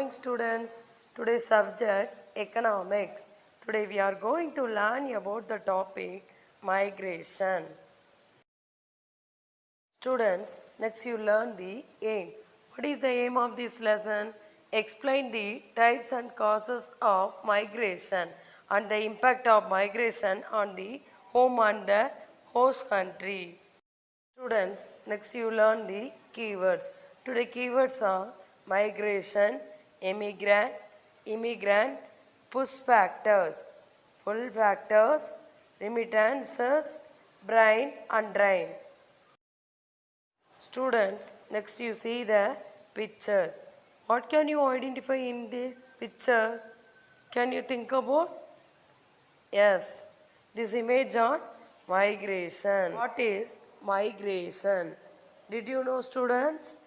morning, students. Today's subject economics. Today we are going to learn about the topic migration. Students, next you learn the aim. What is the aim of this lesson? Explain the types and causes of migration and the impact of migration on the home and the host country. Students, next you learn the keywords. Today keywords are migration, immigrant, push factors, pull factors, remittances, brain and drain. Students, next you see the picture. What can you identify in this picture? Can you think about? Yes, this image on migration. What is migration? Did you know, students?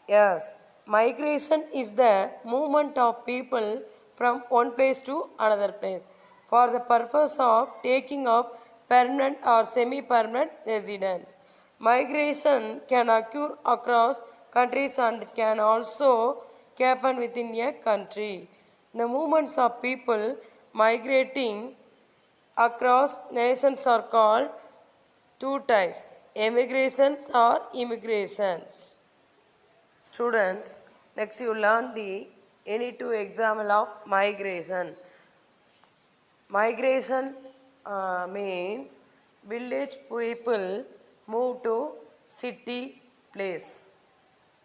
Yes, migration is the movement of people from one place to another place for the purpose of taking up permanent or semi-permanent residence. Migration can occur across countries and can also happen within a country. The movements of people migrating across nations are called two types, emigrations or immigrations. Students, next you learn the any two example of migration. Migration means village people move to city place.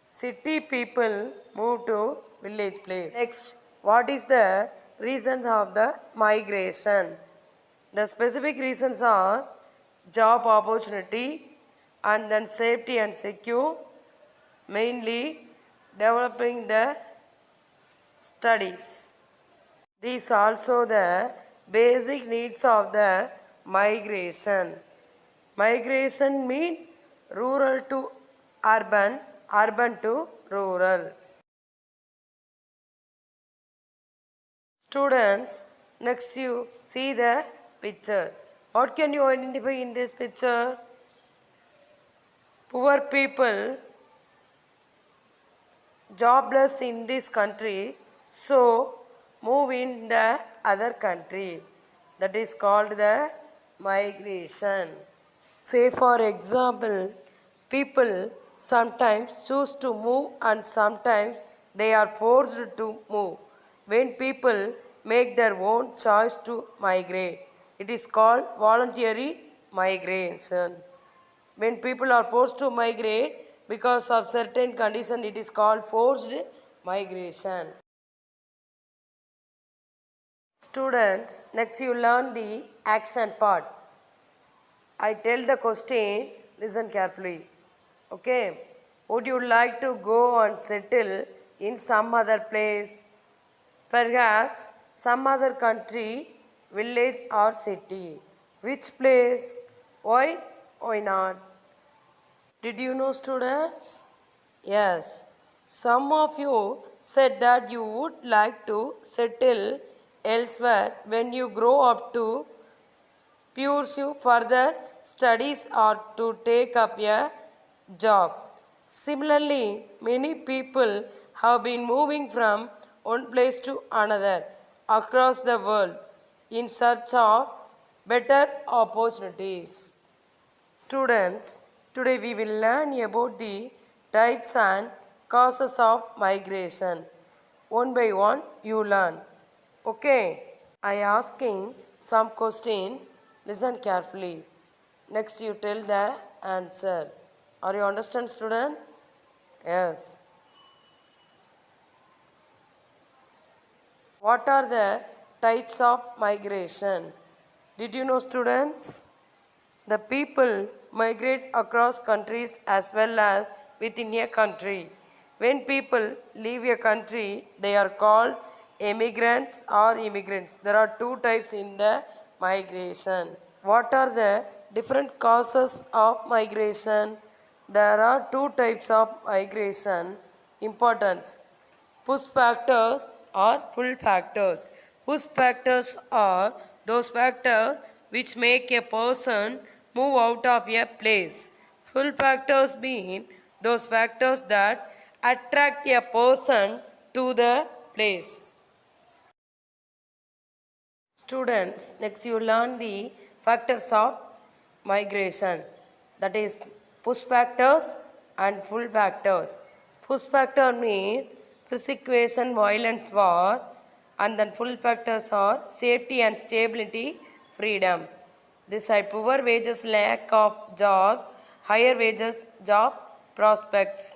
City people move to village place. Next, what is the reasons of the migration? The specific reasons are job opportunity and then safety and secure, mainly developing the studies. These are also the basic needs of the migration. Migration means rural to urban, urban to rural. Students, next you see the picture. What can you identify in this picture? Poor people, jobless in this country, so move in the other country. That is called the migration. Say for example, people sometimes choose to move and sometimes they are forced to move. When people make their own choice to migrate, it is called voluntary migration. When people are forced to migrate because of certain condition, it is called forced migration. Students, next you learn the action part. I tell the question, listen carefully. Okay, would you like to go and settle in some other place? Perhaps some other country, village or city. Which place? Why? Why not? Did you know, students? Yes. Some of you said that you would like to settle elsewhere when you grow up to pursue further studies or to take up a job. Similarly, many people have been moving from one place to another across the world in search of better opportunities. Students, today we will learn about the types and causes of migration. One by one you learn. Okay, I asking some questions. Listen carefully. Next you tell the answer. Are you understand, students? Yes. What are the types of migration? Did you know, students? The people migrate across countries as well as within a country. When people leave a country, they are called emigrants or immigrants. There are two types in the migration. What are the different causes of migration? There are two types of migration. Importance. Push factors or pull factors. Push factors are those factors which make a person move out of a place. Pull factors mean those factors that attract a person to the place. Students, next you learn the factors of migration, that is push factors and pull factors. Push factor means persecution, violence, war, and then pull factors are safety and stability, freedom. This are poor wages, lack of jobs, higher wages, job prospects,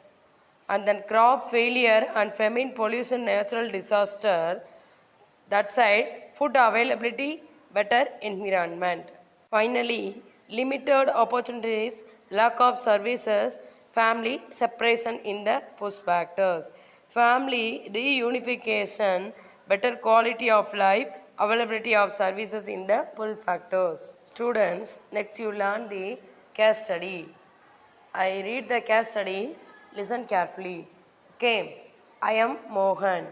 and then crop failure and famine, pollution, natural disaster. That side, food availability, better environment. Finally, limited opportunities, lack of services, family separation in the push factors. Family reunification, better quality of life, availability of services in the pull factors. Students, next you learn the case study. I read the case study, listen carefully. Okay, I am Mohan.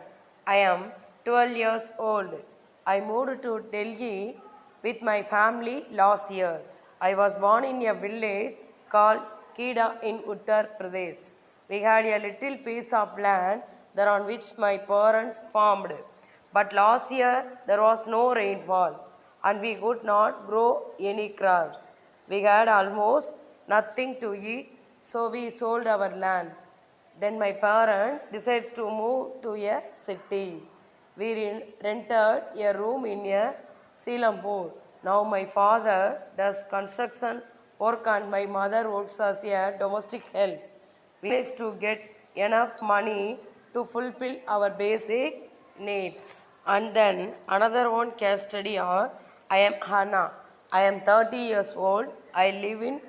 I am 12 years old. I moved to Delhi with my family last year. I was born in a village called Kida in Uttar Pradesh. We had a little piece of land there on which my parents farmed. But last year there was no rainfall and we could not grow any crops. We had almost nothing to eat, so we sold our land. Then my parents decided to move to a city. We rented a room in a Selampur. Now my father does construction work and my mother works as a domestic help. We managed to get enough money to fulfill our basic needs. And then another one case study are I am Hannah. I am 30 years old. I live in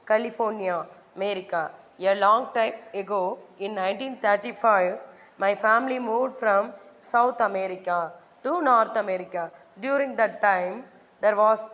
California, America. A long time ago, in 1935, my family moved from South America to North America. During that time, there was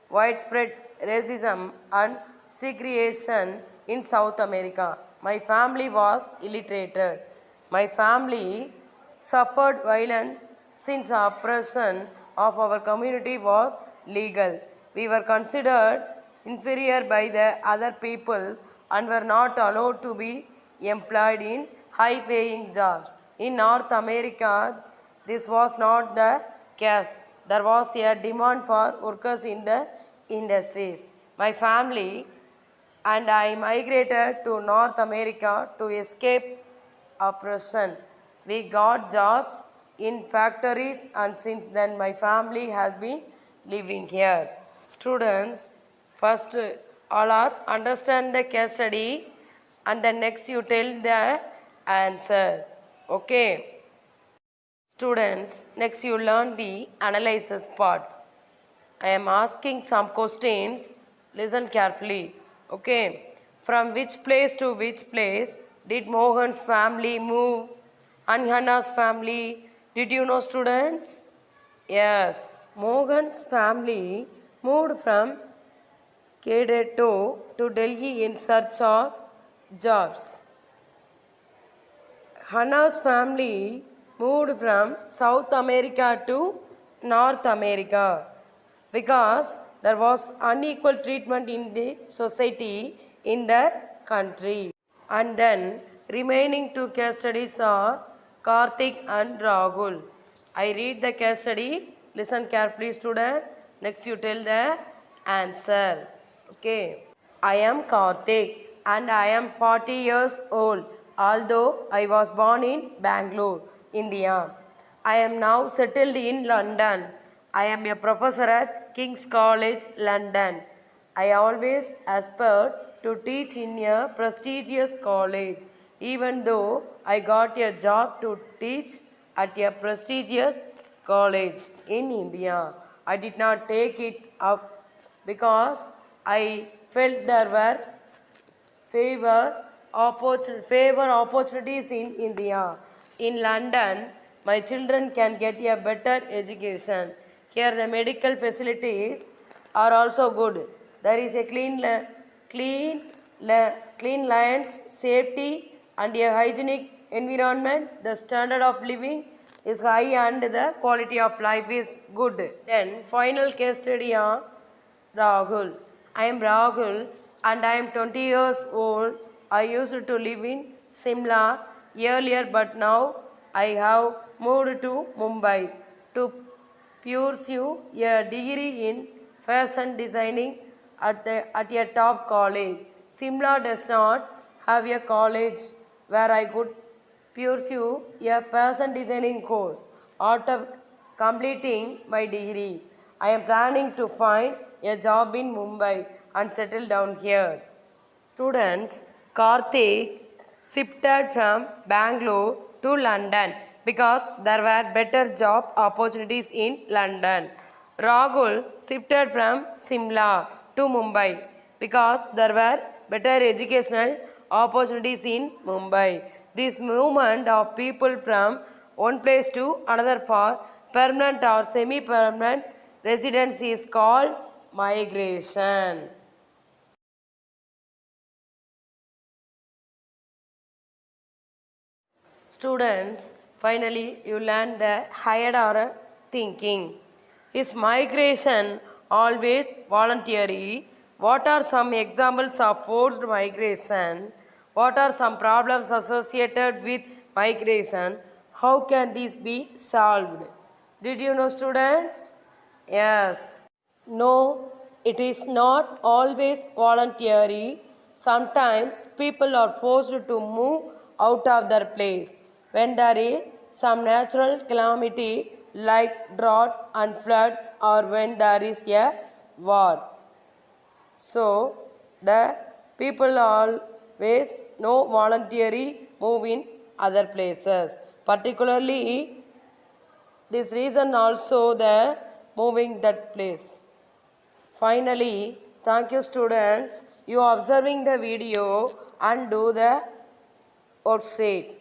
widespread racism and segregation in South America. My family was illiterate. My family suffered violence since oppression of our community was legal. We were considered inferior by the other people and were not allowed to be employed in high paying jobs. In North America, this was not the case. There was a demand for workers in the industries. My family and I migrated to North America to escape oppression. We got jobs in factories, and since then my family has been living here. Students, first all are understand the case study and then next you tell the answer. Okay. Students, next you learn the analysis part. I am asking some questions. Listen carefully. Okay. From which place to which place did Mohan's family move and Hannah's family? Did you know, students? Yes. Mohan's family moved from Kedato to Delhi in search of jobs. Hannah's family moved from South America to North America because there was unequal treatment in the society in their country. And then remaining two case studies are Karthik and Rahul. I read the case study. Listen carefully, students. Next you tell the answer. Okay. I am Karthik and I am 40 years old, although I was born in Bangalore, India. I am now settled in London. I am a professor at King's College, London. I always aspired to teach in a prestigious college, even though I got a job to teach at a prestigious college in India. I did not take it up because I felt there were favor opportunities in India. In London, my children can get a better education. Here the medical facilities are also good. There is a clean lands, safety and a hygienic environment. The standard of living is high and the quality of life is good. Then final case study on Rahul. I am Rahul and I am 20 years old. I used to live in Simla earlier, but now I have moved to Mumbai to pursue a degree in fashion designing at a top college. Simla does not have a college where I could pursue a fashion designing course. After completing my degree, I am planning to find a job in Mumbai and settle down here. Students, Karthik shifted from Bangalore to London because there were better job opportunities in London. Rahul shifted from Simla to Mumbai because there were better educational opportunities in Mumbai. This movement of people from one place to another for permanent or semi-permanent residence is called migration. Students, finally you learn the higher order thinking. Is migration always voluntary? What are some examples of forced migration? What are some problems associated with migration? How can these be solved? Did you know, students? Yes. No, it is not always voluntary. Sometimes people are forced to move out of their place when there is some natural calamity like drought and floods, or when there is a war. So, the people always no voluntary move in other places. Particularly, this reason also the moving that place. Finally, thank you students. You observing the video and do the worksheet.